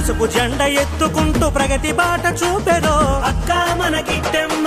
పసుపు జెండ ఎత్తుకుంటూ ప్రగతి బాట చూపెరో అక్క మన గిట్టెమ్మ.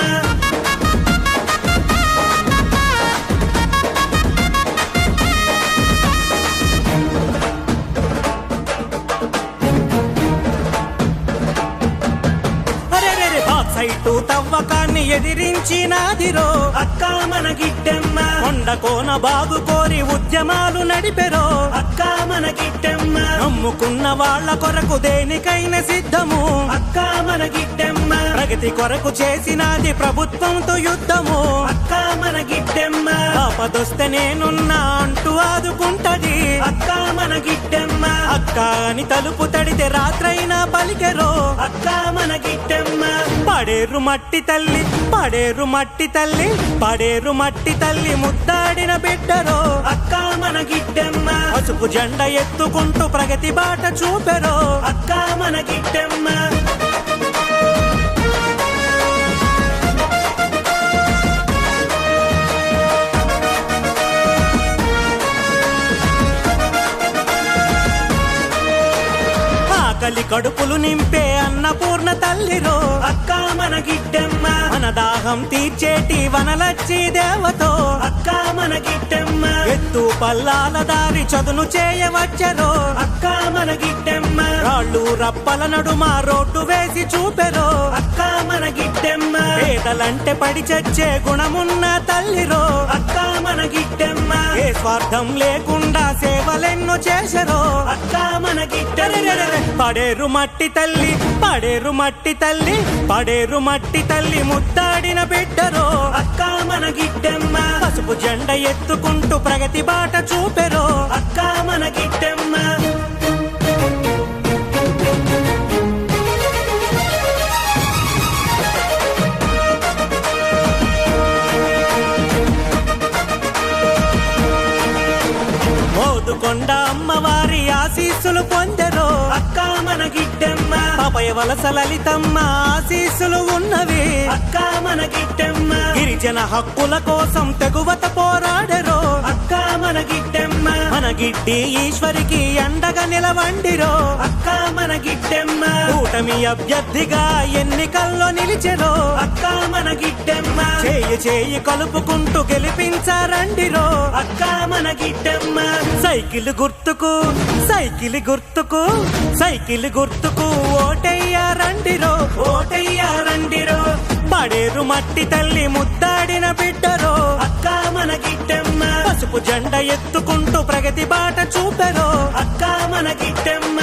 సైటు తవ్వకాన్ని ఎదిరించినాదిరో అక్క మన గిట్టెమ్మ. కొండ కోన బాగు కోరి ఉద్యమాలు నడిపెరో అక్క మన గిట్టెమ్మ. నమ్ముకున్న వాళ్ళ కొరకు దేనికైనా సిద్ధము అక్క మన గిట్టెమ్మ. ప్రగతి కొరకు చేసినాది ప్రభుత్వంతో యుద్ధము అక్క మన గిట్టెమ్మ. ఆపదొస్తే నేనున్నా అంటూ ఆదుకుంటది అక్క మన గిట్టెమ్మ. అక్క అని తలుపు తడితే రాత్రైనా పలికెరో అక్క మన గిట్టెమ్మ. పడేరు మట్టి తల్లి పడేరు మట్టి తల్లి పడేరు మట్టి తల్లి ముద్దాడిన బిడ్డరో అక్క మన గిట్టెమ్మ. పసుపు జెండ ఎత్తుకుంటూ ప్రగతి బాట చూపెరో అక్క మన గిట్టెమ్మ. ఆకలి కడుపులు నింపే అన్నపూర్ణ తల్లిరో అక్క మన గిట్టెమ్మ. మన దాహం తీర్చేటి వనలచ్చి దేవతో అక్క మన గిట్టెమ్మ. ఎత్తు పల్లాల దారి చదును చేయవచ్చరో అక్క మన గిట్టెమ్మ. రాళ్ళు రప్పల నడుమ రోడ్డు వేసి చూపెరో అక్క మన గిట్టెమ్మ. పేదలంటే పడి చచ్చే గుణమున్న తల్లిరో అక్క మన గిట్టెమ్మ. ఏ స్వార్థం లేకుండా సేవలెన్నో చేసరో అక్క మన గిట్టెమ్మ. పడేరు మట్టి తల్లి పడేరు మట్టి తల్లి పడేరు మట్టి తల్లి ముద్దాడిన బిడ్డరో అక్క మన గిట్టెమ్మ. పసుపు జెండ ఎత్తుకుంటూ ప్రగతి బాట చూపెరో అక్క మన గిట్టెమ్మ. మోదుకొండ అమ్మవారి ఆశీస్సులు పొందెరో అక్క మన గిట్టెమ్మ. పాపయ వలస లలితమ్మ ఆశీస్సులు ఉన్నవి అక్క మన గిట్టెమ్మ. గిరిజన హక్కుల కోసం తెగువత పోరాడెరో అక్క మన గిట్టెమ్మ. మన గిడ్డి ఈశ్వరికి అండగా నిలవండిరో అక్క మన గిట్టెమ్మ. కూటమి అభ్యర్థిగా ఎన్నికల్లో నిలిచెరో అక్క మన గిట్టెమ్మ. చేయి చేయి కలుపుకుంటూ గెలిపించారండిరో అక్క మన గిట్టెమ్మ. సైకిల్ గుర్తుకు సైకిల్ గుర్తుకు సైకిల్ గుర్తుకు ఓటయ్యారండిరో ఓటయ్యారండిరో. పడేరు మట్టి తల్లి ముద్దాడిన బిడ్డరో అక్క మన గిట్టెమ్మ. పసుపు జెండ ఎత్తుకుంటూ ప్రగతి బాట చూపెరో అక్క మన గిట్టెమ్మ.